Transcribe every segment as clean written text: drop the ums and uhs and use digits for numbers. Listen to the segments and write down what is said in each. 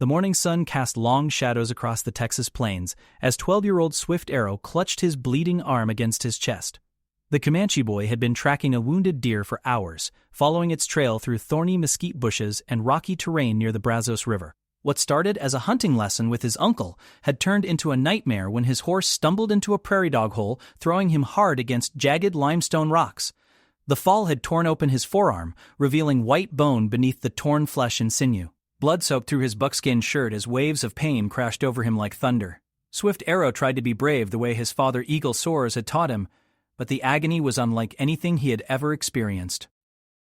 The morning sun cast long shadows across the Texas plains as 12-year-old Swift Arrow clutched his bleeding arm against his chest. The Comanche boy had been tracking a wounded deer for hours, following its trail through thorny mesquite bushes and rocky terrain near the Brazos River. What started as a hunting lesson with his uncle had turned into a nightmare when his horse stumbled into a prairie dog hole, throwing him hard against jagged limestone rocks. The fall had torn open his forearm, revealing white bone beneath the torn flesh and sinew. Blood soaked through his buckskin shirt as waves of pain crashed over him like thunder. Swift Arrow tried to be brave the way his father Eagle Soares had taught him, but the agony was unlike anything he had ever experienced.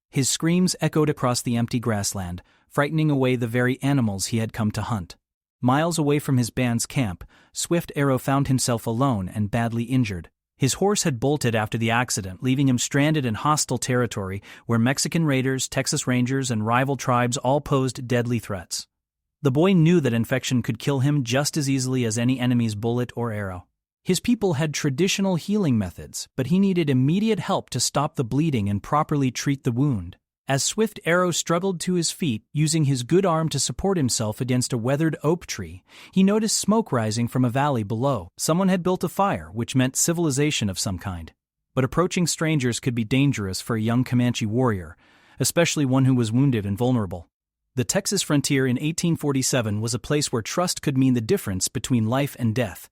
His screams echoed across the empty grassland, frightening away the very animals he had come to hunt. Miles away from his band's camp, Swift Arrow found himself alone and badly injured. His horse had bolted after the accident, leaving him stranded in hostile territory where Mexican raiders, Texas Rangers, and rival tribes all posed deadly threats. The boy knew that infection could kill him just as easily as any enemy's bullet or arrow. His people had traditional healing methods, but he needed immediate help to stop the bleeding and properly treat the wound. As Swift Arrow struggled to his feet, using his good arm to support himself against a weathered oak tree, he noticed smoke rising from a valley below. Someone had built a fire, which meant civilization of some kind. But approaching strangers could be dangerous for a young Comanche warrior, especially one who was wounded and vulnerable. The Texas frontier in 1847 was a place where trust could mean the difference between life and death.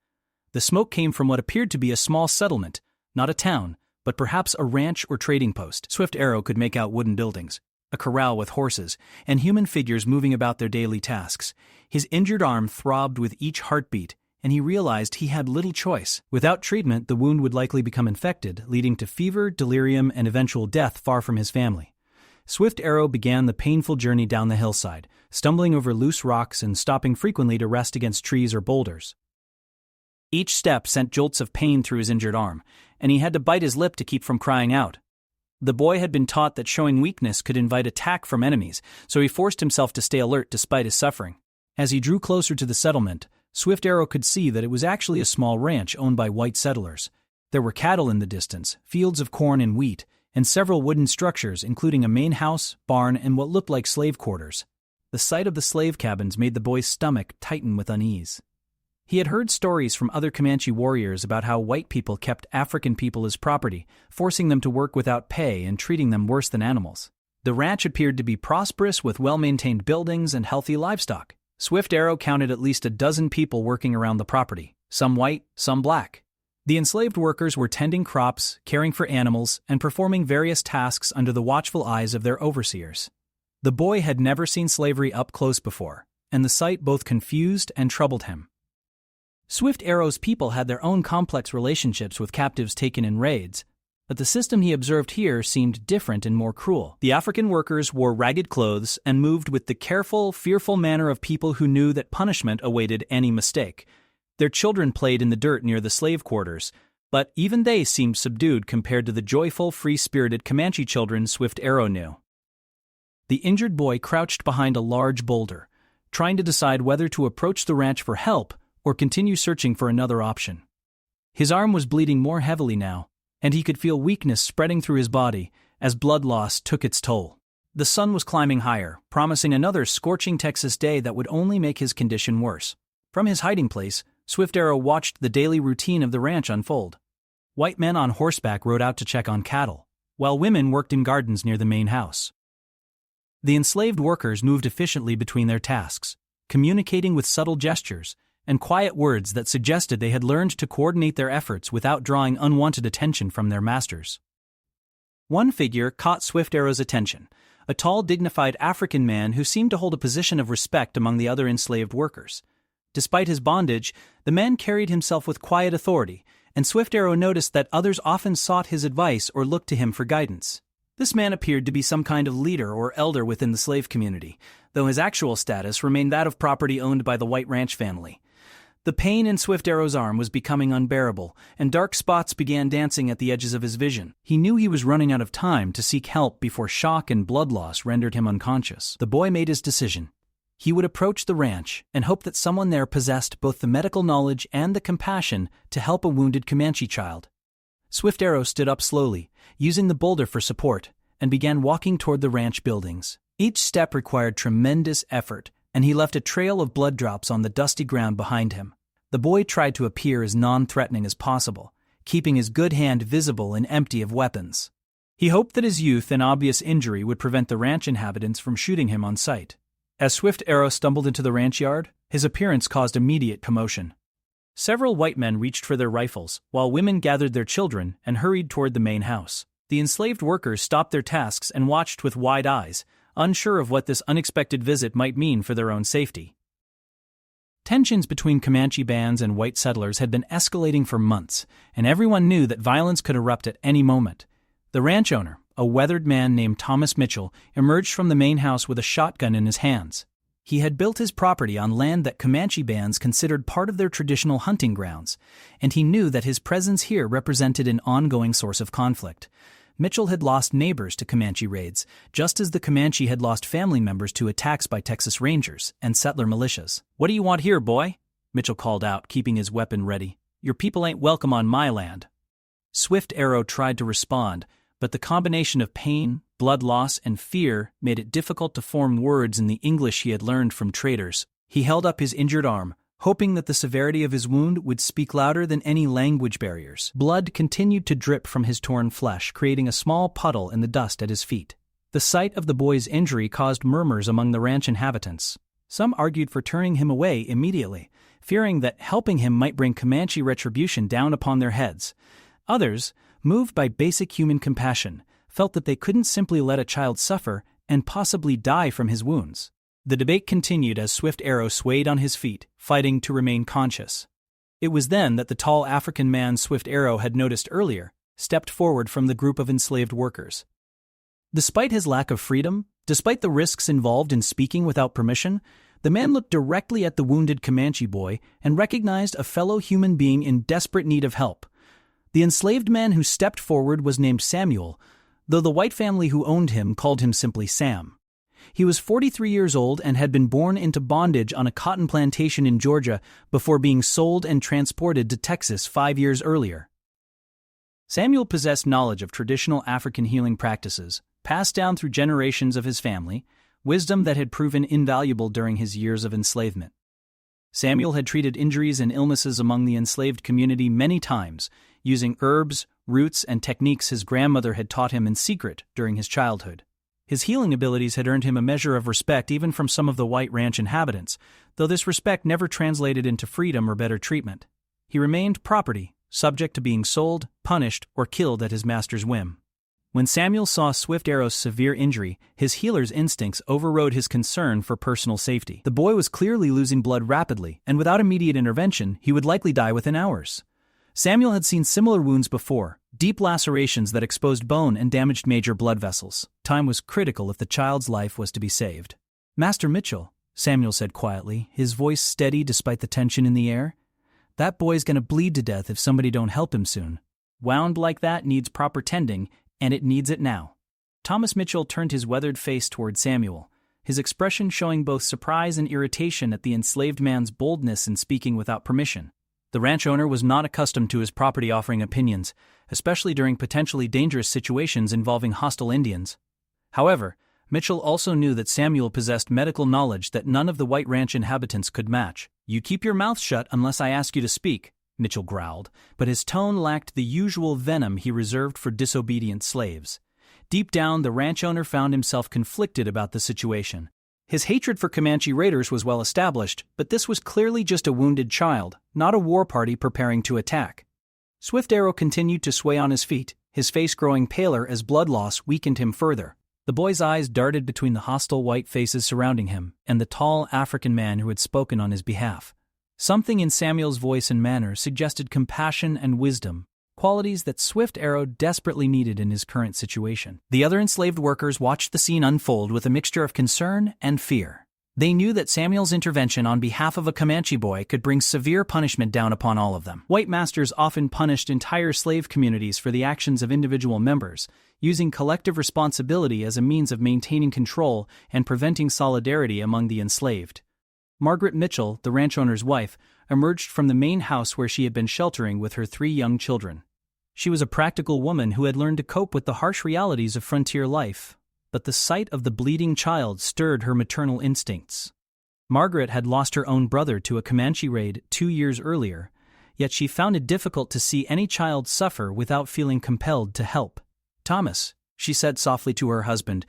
The smoke came from what appeared to be a small settlement, not a town, but perhaps a ranch or trading post. Swift Arrow could make out wooden buildings, a corral with horses, and human figures moving about their daily tasks. His injured arm throbbed with each heartbeat, and he realized he had little choice. Without treatment, the wound would likely become infected, leading to fever, delirium, and eventual death far from his family. Swift Arrow began the painful journey down the hillside, stumbling over loose rocks and stopping frequently to rest against trees or boulders. Each step sent jolts of pain through his injured arm, and he had to bite his lip to keep from crying out. The boy had been taught that showing weakness could invite attack from enemies, so he forced himself to stay alert despite his suffering. As he drew closer to the settlement, Swift Arrow could see that it was actually a small ranch owned by white settlers. There were cattle in the distance, fields of corn and wheat, and several wooden structures including a main house, barn, and what looked like slave quarters. The sight of the slave cabins made the boy's stomach tighten with unease. He had heard stories from other Comanche warriors about how white people kept African people as property, forcing them to work without pay and treating them worse than animals. The ranch appeared to be prosperous with well-maintained buildings and healthy livestock. Swift Arrow counted at least a dozen people working around the property, some white, some black. The enslaved workers were tending crops, caring for animals, and performing various tasks under the watchful eyes of their overseers. The boy had never seen slavery up close before, and the sight both confused and troubled him. Swift Arrow's people had their own complex relationships with captives taken in raids, but the system he observed here seemed different and more cruel. The African workers wore ragged clothes and moved with the careful, fearful manner of people who knew that punishment awaited any mistake. Their children played in the dirt near the slave quarters, but even they seemed subdued compared to the joyful, free-spirited Comanche children Swift Arrow knew. The injured boy crouched behind a large boulder, trying to decide whether to approach the ranch for help or continue searching for another option. His arm was bleeding more heavily now, and he could feel weakness spreading through his body as blood loss took its toll. The sun was climbing higher, promising another scorching Texas day that would only make his condition worse. From his hiding place, Swift Arrow watched the daily routine of the ranch unfold. White men on horseback rode out to check on cattle, while women worked in gardens near the main house. The enslaved workers moved efficiently between their tasks, communicating with subtle gestures and quiet words that suggested they had learned to coordinate their efforts without drawing unwanted attention from their masters. One figure caught Swift Arrow's attention, a tall, dignified African man who seemed to hold a position of respect among the other enslaved workers. Despite his bondage, the man carried himself with quiet authority, and Swift Arrow noticed that others often sought his advice or looked to him for guidance. This man appeared to be some kind of leader or elder within the slave community, though his actual status remained that of property owned by the white ranch family. The pain in Swift Arrow's arm was becoming unbearable, and dark spots began dancing at the edges of his vision. He knew he was running out of time to seek help before shock and blood loss rendered him unconscious. The boy made his decision. He would approach the ranch and hope that someone there possessed both the medical knowledge and the compassion to help a wounded Comanche child. Swift Arrow stood up slowly, using the boulder for support, and began walking toward the ranch buildings. Each step required tremendous effort, and he left a trail of blood drops on the dusty ground behind him. The boy tried to appear as non-threatening as possible, keeping his good hand visible and empty of weapons. He hoped that his youth and obvious injury would prevent the ranch inhabitants from shooting him on sight. As Swift Arrow stumbled into the ranch yard, his appearance caused immediate commotion. Several white men reached for their rifles, while women gathered their children and hurried toward the main house. The enslaved workers stopped their tasks and watched with wide eyes, unsure of what this unexpected visit might mean for their own safety. Tensions between Comanche bands and white settlers had been escalating for months, and everyone knew that violence could erupt at any moment. The ranch owner, a weathered man named Thomas Mitchell, emerged from the main house with a shotgun in his hands. He had built his property on land that Comanche bands considered part of their traditional hunting grounds, and he knew that his presence here represented an ongoing source of conflict. Mitchell had lost neighbors to Comanche raids, just as the Comanche had lost family members to attacks by Texas Rangers and settler militias. "What do you want here, boy?" Mitchell called out, keeping his weapon ready. "Your people ain't welcome on my land." Swift Arrow tried to respond, but the combination of pain, blood loss, and fear made it difficult to form words in the English he had learned from traders. He held up his injured arm, hoping that the severity of his wound would speak louder than any language barriers. Blood continued to drip from his torn flesh, creating a small puddle in the dust at his feet. The sight of the boy's injury caused murmurs among the ranch inhabitants. Some argued for turning him away immediately, fearing that helping him might bring Comanche retribution down upon their heads. Others, moved by basic human compassion, felt that they couldn't simply let a child suffer and possibly die from his wounds. The debate continued as Swift Arrow swayed on his feet, fighting to remain conscious. It was then that the tall African man Swift Arrow had noticed earlier stepped forward from the group of enslaved workers. Despite his lack of freedom, despite the risks involved in speaking without permission, the man looked directly at the wounded Comanche boy and recognized a fellow human being in desperate need of help. The enslaved man who stepped forward was named Samuel, though the white family who owned him called him simply Sam. He was 43 years old and had been born into bondage on a cotton plantation in Georgia before being sold and transported to Texas 5 years earlier. Samuel possessed knowledge of traditional African healing practices, passed down through generations of his family, wisdom that had proven invaluable during his years of enslavement. Samuel had treated injuries and illnesses among the enslaved community many times, using herbs, roots, and techniques his grandmother had taught him in secret during his childhood. His healing abilities had earned him a measure of respect even from some of the white ranch inhabitants, though this respect never translated into freedom or better treatment. He remained property, subject to being sold, punished, or killed at his master's whim. When Samuel saw Swift Arrow's severe injury, his healer's instincts overrode his concern for personal safety. The boy was clearly losing blood rapidly, and without immediate intervention, he would likely die within hours. Samuel had seen similar wounds before, deep lacerations that exposed bone and damaged major blood vessels. Time was critical if the child's life was to be saved. "Master Mitchell," Samuel said quietly, his voice steady despite the tension in the air, "that boy's gonna bleed to death if somebody don't help him soon. Wound like that needs proper tending, and it needs it now." Thomas Mitchell turned his weathered face toward Samuel, his expression showing both surprise and irritation at the enslaved man's boldness in speaking without permission. The ranch owner was not accustomed to his property offering opinions, especially during potentially dangerous situations involving hostile Indians. However, Mitchell also knew that Samuel possessed medical knowledge that none of the white ranch inhabitants could match. "You keep your mouth shut unless I ask you to speak," Mitchell growled, but his tone lacked the usual venom he reserved for disobedient slaves. Deep down, the ranch owner found himself conflicted about the situation. His hatred for Comanche raiders was well established, but this was clearly just a wounded child, not a war party preparing to attack. Swift Arrow continued to sway on his feet, his face growing paler as blood loss weakened him further. The boy's eyes darted between the hostile white faces surrounding him and the tall African man who had spoken on his behalf. Something in Samuel's voice and manner suggested compassion and wisdom, qualities that Swift Arrow desperately needed in his current situation. The other enslaved workers watched the scene unfold with a mixture of concern and fear. They knew that Samuel's intervention on behalf of a Comanche boy could bring severe punishment down upon all of them. White masters often punished entire slave communities for the actions of individual members, using collective responsibility as a means of maintaining control and preventing solidarity among the enslaved. Margaret Mitchell, the ranch owner's wife, emerged from the main house where she had been sheltering with her 3 young children. She was a practical woman who had learned to cope with the harsh realities of frontier life, but the sight of the bleeding child stirred her maternal instincts. Margaret had lost her own brother to a Comanche raid 2 years earlier, yet she found it difficult to see any child suffer without feeling compelled to help. "Thomas," she said softly to her husband,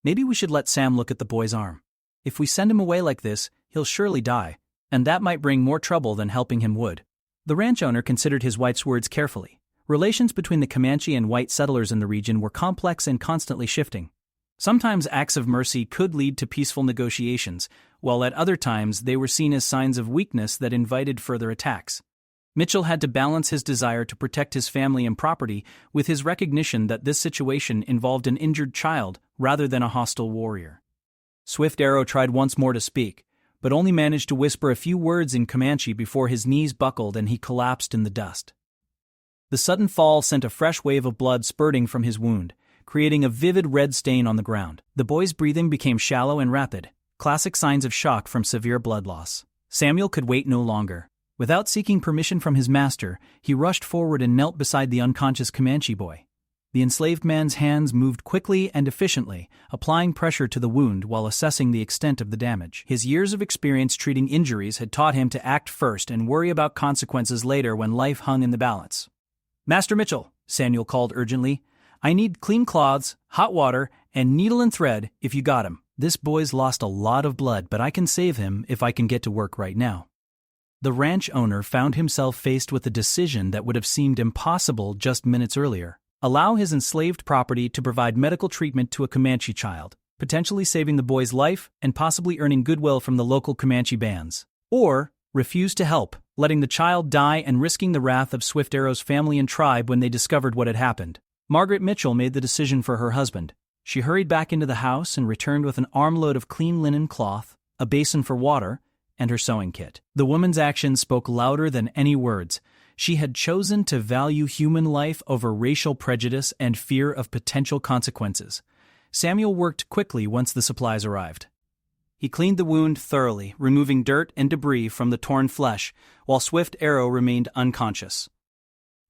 "maybe we should let Sam look at the boy's arm. If we send him away like this, he'll surely die, and that might bring more trouble than helping him would." The ranch owner considered his wife's words carefully. Relations between the Comanche and white settlers in the region were complex and constantly shifting. Sometimes acts of mercy could lead to peaceful negotiations, while at other times they were seen as signs of weakness that invited further attacks. Mitchell had to balance his desire to protect his family and property with his recognition that this situation involved an injured child rather than a hostile warrior. Swift Arrow tried once more to speak, but only managed to whisper a few words in Comanche before his knees buckled and he collapsed in the dust. The sudden fall sent a fresh wave of blood spurting from his wound, creating a vivid red stain on the ground. The boy's breathing became shallow and rapid, classic signs of shock from severe blood loss. Samuel could wait no longer. Without seeking permission from his master, he rushed forward and knelt beside the unconscious Comanche boy. The enslaved man's hands moved quickly and efficiently, applying pressure to the wound while assessing the extent of the damage. His years of experience treating injuries had taught him to act first and worry about consequences later when life hung in the balance. "Master Mitchell," Samuel called urgently, "I need clean cloths, hot water, and needle and thread if you got him. This boy's lost a lot of blood, but I can save him if I can get to work right now." The ranch owner found himself faced with a decision that would have seemed impossible just minutes earlier. Allow his enslaved property to provide medical treatment to a Comanche child, potentially saving the boy's life and possibly earning goodwill from the local Comanche bands. Or refuse to help, letting the child die and risking the wrath of Swift Arrow's family and tribe when they discovered what had happened. Margaret Mitchell made the decision for her husband. She hurried back into the house and returned with an armload of clean linen cloth, a basin for water, and her sewing kit. The woman's actions spoke louder than any words. She had chosen to value human life over racial prejudice and fear of potential consequences. Samuel worked quickly once the supplies arrived. He cleaned the wound thoroughly, removing dirt and debris from the torn flesh, while Swift Arrow remained unconscious.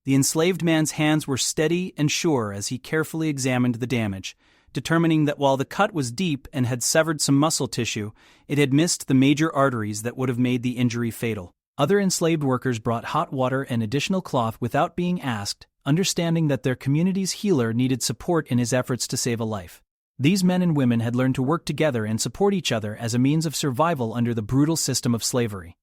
The enslaved man's hands were steady and sure as he carefully examined the damage, determining that while the cut was deep and had severed some muscle tissue, it had missed the major arteries that would have made the injury fatal. Other enslaved workers brought hot water and additional cloth without being asked, understanding that their community's healer needed support in his efforts to save a life. These men and women had learned to work together and support each other as a means of survival under the brutal system of slavery.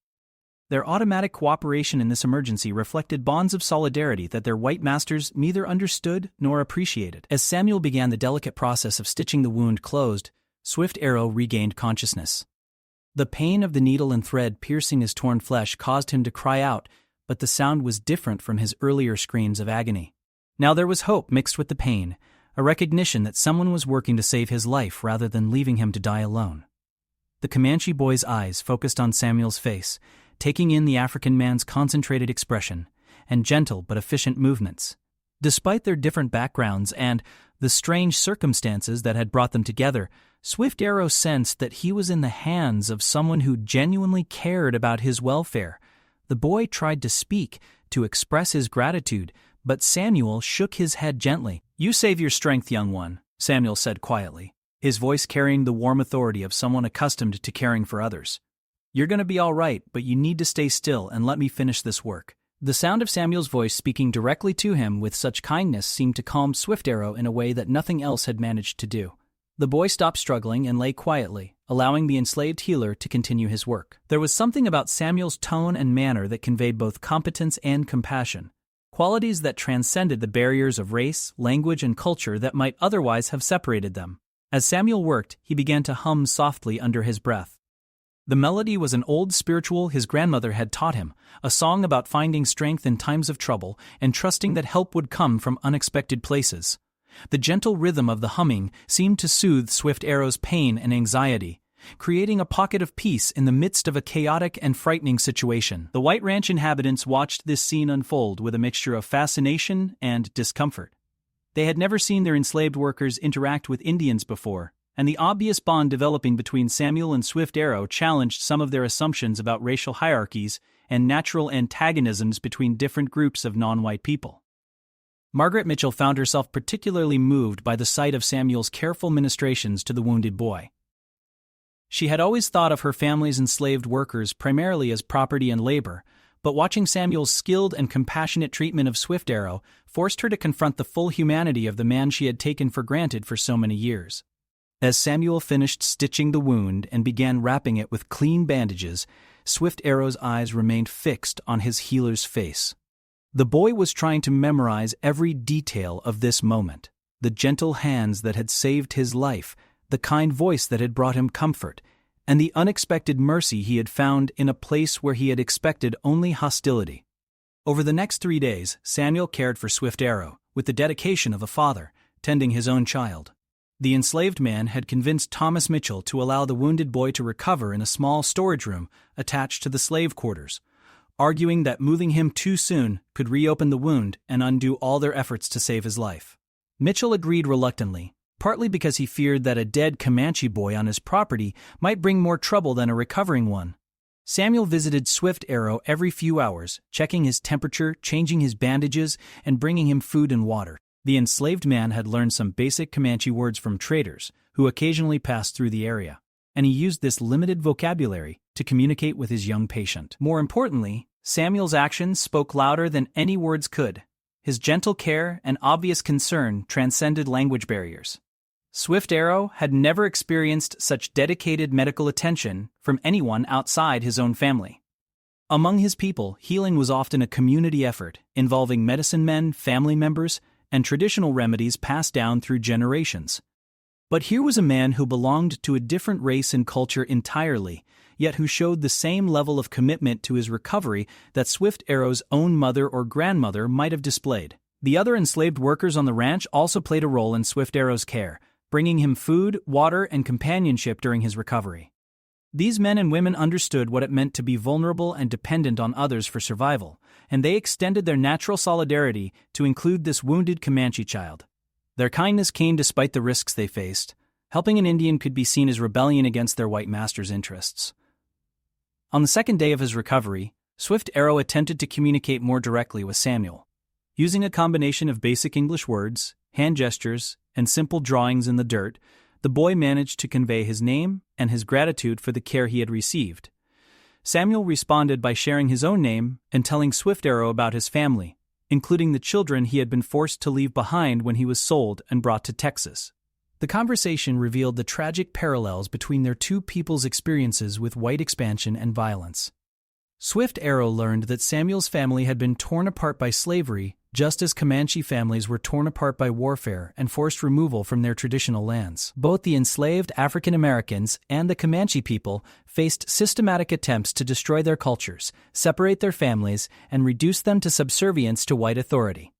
Their automatic cooperation in this emergency reflected bonds of solidarity that their white masters neither understood nor appreciated. As Samuel began the delicate process of stitching the wound closed, Swift Arrow regained consciousness. The pain of the needle and thread piercing his torn flesh caused him to cry out, but the sound was different from his earlier screams of agony. Now there was hope mixed with the pain, a recognition that someone was working to save his life rather than leaving him to die alone. The Comanche boy's eyes focused on Samuel's face, taking in the African man's concentrated expression and gentle but efficient movements. Despite their different backgrounds and the strange circumstances that had brought them together, Swift Arrow sensed that he was in the hands of someone who genuinely cared about his welfare. The boy tried to speak, to express his gratitude, but Samuel shook his head gently. "You save your strength, young one," Samuel said quietly, his voice carrying the warm authority of someone accustomed to caring for others. "You're going to be all right, but you need to stay still and let me finish this work." The sound of Samuel's voice speaking directly to him with such kindness seemed to calm Swift Arrow in a way that nothing else had managed to do. The boy stopped struggling and lay quietly, allowing the enslaved healer to continue his work. There was something about Samuel's tone and manner that conveyed both competence and compassion, qualities that transcended the barriers of race, language, and culture that might otherwise have separated them. As Samuel worked, he began to hum softly under his breath. The melody was an old spiritual his grandmother had taught him, a song about finding strength in times of trouble and trusting that help would come from unexpected places. The gentle rhythm of the humming seemed to soothe Swift Arrow's pain and anxiety, creating a pocket of peace in the midst of a chaotic and frightening situation. The White Ranch inhabitants watched this scene unfold with a mixture of fascination and discomfort. They had never seen their enslaved workers interact with Indians before, and the obvious bond developing between Samuel and Swift Arrow challenged some of their assumptions about racial hierarchies and natural antagonisms between different groups of non-white people. Margaret Mitchell found herself particularly moved by the sight of Samuel's careful ministrations to the wounded boy. She had always thought of her family's enslaved workers primarily as property and labor, but watching Samuel's skilled and compassionate treatment of Swift Arrow forced her to confront the full humanity of the man she had taken for granted for so many years. As Samuel finished stitching the wound and began wrapping it with clean bandages, Swift Arrow's eyes remained fixed on his healer's face. The boy was trying to memorize every detail of this moment: the gentle hands that had saved his life, the kind voice that had brought him comfort, and the unexpected mercy he had found in a place where he had expected only hostility. Over the next 3 days, Samuel cared for Swift Arrow, with the dedication of a father, tending his own child. The enslaved man had convinced Thomas Mitchell to allow the wounded boy to recover in a small storage room attached to the slave quarters, arguing that moving him too soon could reopen the wound and undo all their efforts to save his life. Mitchell agreed reluctantly, partly because he feared that a dead Comanche boy on his property might bring more trouble than a recovering one. Samuel visited Swift Arrow every few hours, checking his temperature, changing his bandages, and bringing him food and water. The enslaved man had learned some basic Comanche words from traders who occasionally passed through the area, and he used this limited vocabulary to communicate with his young patient. More importantly, Samuel's actions spoke louder than any words could. His gentle care and obvious concern transcended language barriers. Swift Arrow had never experienced such dedicated medical attention from anyone outside his own family. Among his people, healing was often a community effort involving medicine men, family members, and traditional remedies passed down through generations. But here was a man who belonged to a different race and culture entirely, yet who showed the same level of commitment to his recovery that Swift Arrow's own mother or grandmother might have displayed. The other enslaved workers on the ranch also played a role in Swift Arrow's care, bringing him food, water, and companionship during his recovery. These men and women understood what it meant to be vulnerable and dependent on others for survival, and they extended their natural solidarity to include this wounded Comanche child. Their kindness came despite the risks they faced. Helping an Indian could be seen as rebellion against their white master's interests. On the second day of his recovery, Swift Arrow attempted to communicate more directly with Samuel. Using a combination of basic English words, hand gestures, and simple drawings in the dirt, the boy managed to convey his name and his gratitude for the care he had received. Samuel responded by sharing his own name and telling Swift Arrow about his family, including the children he had been forced to leave behind when he was sold and brought to Texas. The conversation revealed the tragic parallels between their two peoples' experiences with white expansion and violence. Swift Arrow learned that Samuel's family had been torn apart by slavery, just as Comanche families were torn apart by warfare and forced removal from their traditional lands. Both the enslaved African Americans and the Comanche people faced systematic attempts to destroy their cultures, separate their families, and reduce them to subservience to white authority.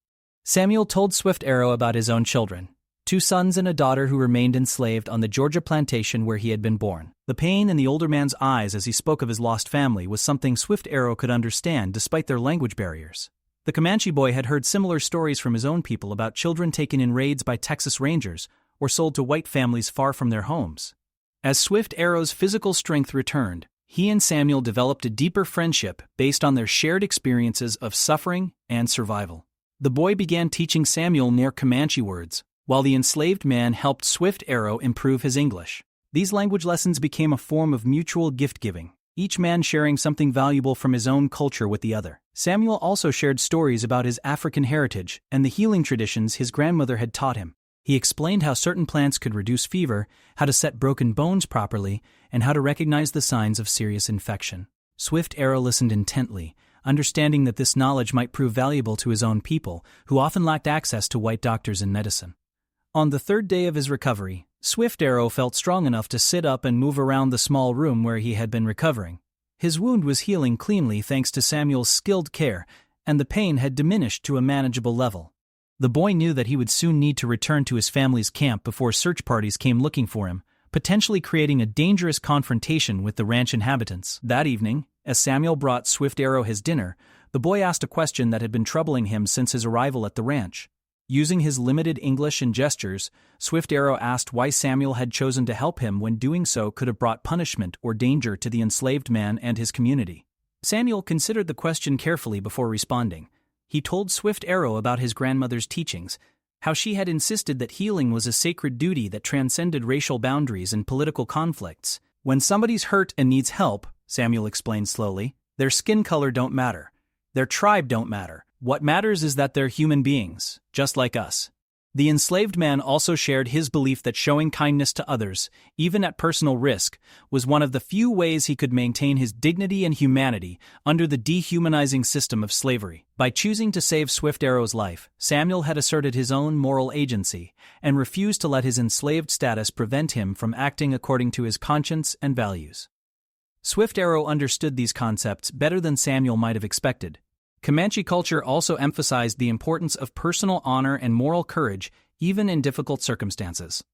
Samuel told Swift Arrow about his own children, 2 sons and a daughter who remained enslaved on the Georgia plantation where he had been born. The pain in the older man's eyes as he spoke of his lost family was something Swift Arrow could understand despite their language barriers. The Comanche boy had heard similar stories from his own people about children taken in raids by Texas Rangers or sold to white families far from their homes. As Swift Arrow's physical strength returned, he and Samuel developed a deeper friendship based on their shared experiences of suffering and survival. The boy began teaching Samuel near Comanche words, while the enslaved man helped Swift Arrow improve his English. These language lessons became a form of mutual gift-giving, each man sharing something valuable from his own culture with the other. Samuel also shared stories about his African heritage and the healing traditions his grandmother had taught him. He explained how certain plants could reduce fever, how to set broken bones properly, and how to recognize the signs of serious infection. Swift Arrow listened intently, understanding that this knowledge might prove valuable to his own people, who often lacked access to white doctors and medicine. On the third day of his recovery, Swift Arrow felt strong enough to sit up and move around the small room where he had been recovering. His wound was healing cleanly thanks to Samuel's skilled care, and the pain had diminished to a manageable level. The boy knew that he would soon need to return to his family's camp before search parties came looking for him, potentially creating a dangerous confrontation with the ranch inhabitants. That evening, as Samuel brought Swift Arrow his dinner, the boy asked a question that had been troubling him since his arrival at the ranch. Using his limited English and gestures, Swift Arrow asked why Samuel had chosen to help him when doing so could have brought punishment or danger to the enslaved man and his community. Samuel considered the question carefully before responding. He told Swift Arrow about his grandmother's teachings, how she had insisted that healing was a sacred duty that transcended racial boundaries and political conflicts, When somebody's hurt and needs help, Samuel explained slowly, their skin color don't matter. Their tribe don't matter. What matters is that they're human beings, just like us. The enslaved man also shared his belief that showing kindness to others, even at personal risk, was one of the few ways he could maintain his dignity and humanity under the dehumanizing system of slavery. By choosing to save Swift Arrow's life, Samuel had asserted his own moral agency and refused to let his enslaved status prevent him from acting according to his conscience and values. Swift Arrow understood these concepts better than Samuel might have expected. Comanche culture also emphasized the importance of personal honor and moral courage, even in difficult circumstances.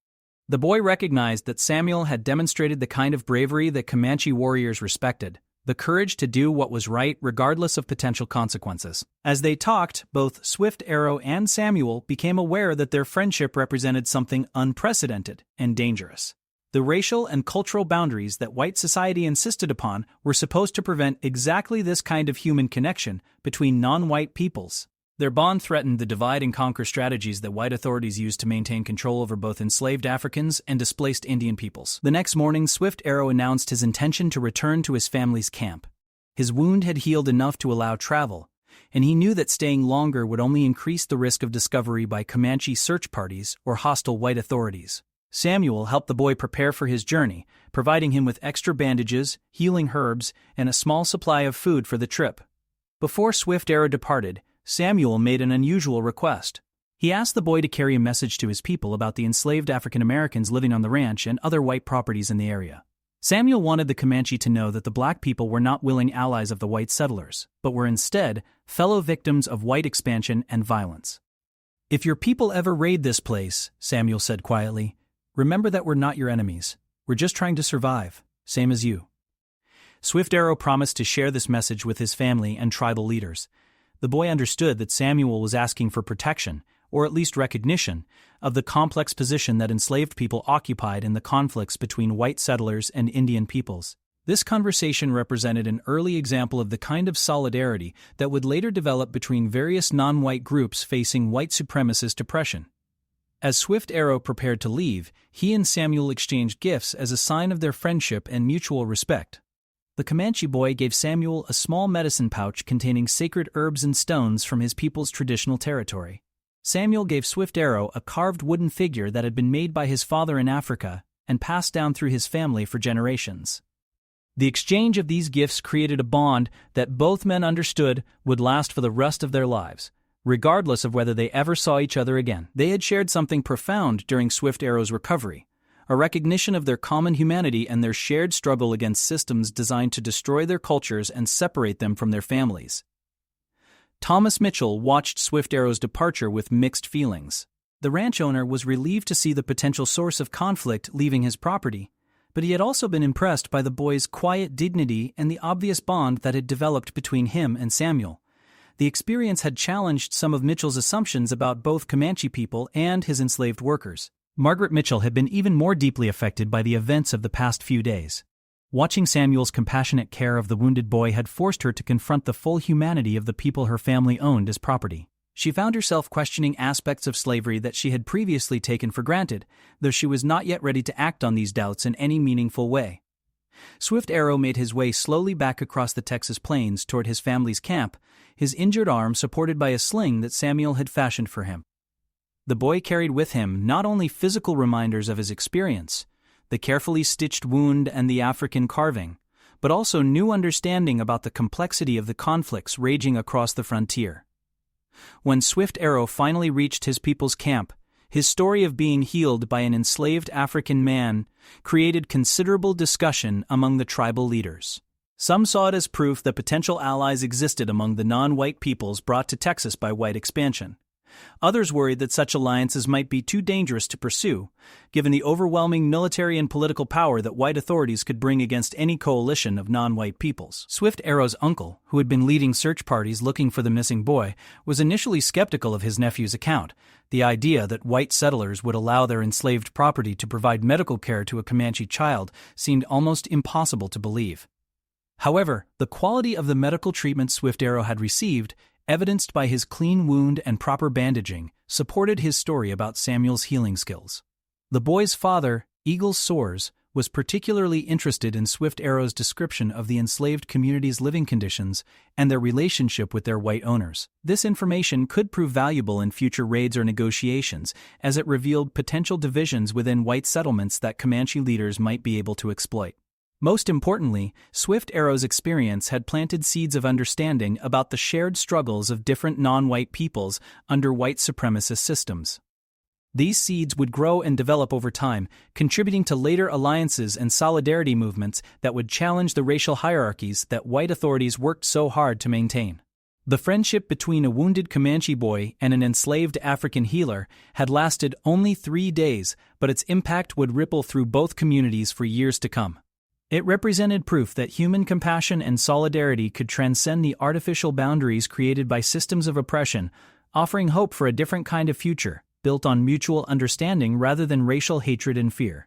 The boy recognized that Samuel had demonstrated the kind of bravery that Comanche warriors respected, the courage to do what was right regardless of potential consequences. As they talked, both Swift Arrow and Samuel became aware that their friendship represented something unprecedented and dangerous. The racial and cultural boundaries that white society insisted upon were supposed to prevent exactly this kind of human connection between non-white peoples. Their bond threatened the divide-and-conquer strategies that white authorities used to maintain control over both enslaved Africans and displaced Indian peoples. The next morning, Swift Arrow announced his intention to return to his family's camp. His wound had healed enough to allow travel, and he knew that staying longer would only increase the risk of discovery by Comanche search parties or hostile white authorities. Samuel helped the boy prepare for his journey, providing him with extra bandages, healing herbs, and a small supply of food for the trip. Before Swift Arrow departed, Samuel made an unusual request. He asked the boy to carry a message to his people about the enslaved African Americans living on the ranch and other white properties in the area. Samuel wanted the Comanche to know that the black people were not willing allies of the white settlers, but were instead fellow victims of white expansion and violence. "If your people ever raid this place," Samuel said quietly, "remember that we're not your enemies. We're just trying to survive, same as you." Swift Arrow promised to share this message with his family and tribal leaders. The boy understood that Samuel was asking for protection, or at least recognition, of the complex position that enslaved people occupied in the conflicts between white settlers and Indian peoples. This conversation represented an early example of the kind of solidarity that would later develop between various non-white groups facing white supremacist oppression. As Swift Arrow prepared to leave, he and Samuel exchanged gifts as a sign of their friendship and mutual respect. The Comanche boy gave Samuel a small medicine pouch containing sacred herbs and stones from his people's traditional territory. Samuel gave Swift Arrow a carved wooden figure that had been made by his father in Africa and passed down through his family for generations. The exchange of these gifts created a bond that both men understood would last for the rest of their lives, regardless of whether they ever saw each other again. They had shared something profound during Swift Arrow's recovery, a recognition of their common humanity and their shared struggle against systems designed to destroy their cultures and separate them from their families. Thomas Mitchell watched Swift Arrow's departure with mixed feelings. The ranch owner was relieved to see the potential source of conflict leaving his property, but he had also been impressed by the boy's quiet dignity and the obvious bond that had developed between him and Samuel. The experience had challenged some of Mitchell's assumptions about both Comanche people and his enslaved workers. Margaret Mitchell had been even more deeply affected by the events of the past few days. Watching Samuel's compassionate care of the wounded boy had forced her to confront the full humanity of the people her family owned as property. She found herself questioning aspects of slavery that she had previously taken for granted, though she was not yet ready to act on these doubts in any meaningful way. Swift Arrow made his way slowly back across the Texas plains toward his family's camp, his injured arm supported by a sling that Samuel had fashioned for him. The boy carried with him not only physical reminders of his experience, the carefully stitched wound and the African carving, but also new understanding about the complexity of the conflicts raging across the frontier. When Swift Arrow finally reached his people's camp, his story of being healed by an enslaved African man created considerable discussion among the tribal leaders. Some saw it as proof that potential allies existed among the non-white peoples brought to Texas by white expansion. Others worried that such alliances might be too dangerous to pursue, given the overwhelming military and political power that white authorities could bring against any coalition of non-white peoples. Swift Arrow's uncle, who had been leading search parties looking for the missing boy, was initially skeptical of his nephew's account. The idea that white settlers would allow their enslaved property to provide medical care to a Comanche child seemed almost impossible to believe. However, the quality of the medical treatment Swift Arrow had received, evidenced by his clean wound and proper bandaging, supported his story about Samuel's healing skills. The boy's father, Eagle Soares, was particularly interested in Swift Arrow's description of the enslaved community's living conditions and their relationship with their white owners. This information could prove valuable in future raids or negotiations, as it revealed potential divisions within white settlements that Comanche leaders might be able to exploit. Most importantly, Swift Arrow's experience had planted seeds of understanding about the shared struggles of different non-white peoples under white supremacist systems. These seeds would grow and develop over time, contributing to later alliances and solidarity movements that would challenge the racial hierarchies that white authorities worked so hard to maintain. The friendship between a wounded Comanche boy and an enslaved African healer had lasted only 3 days, but its impact would ripple through both communities for years to come. It represented proof that human compassion and solidarity could transcend the artificial boundaries created by systems of oppression, offering hope for a different kind of future, built on mutual understanding rather than racial hatred and fear.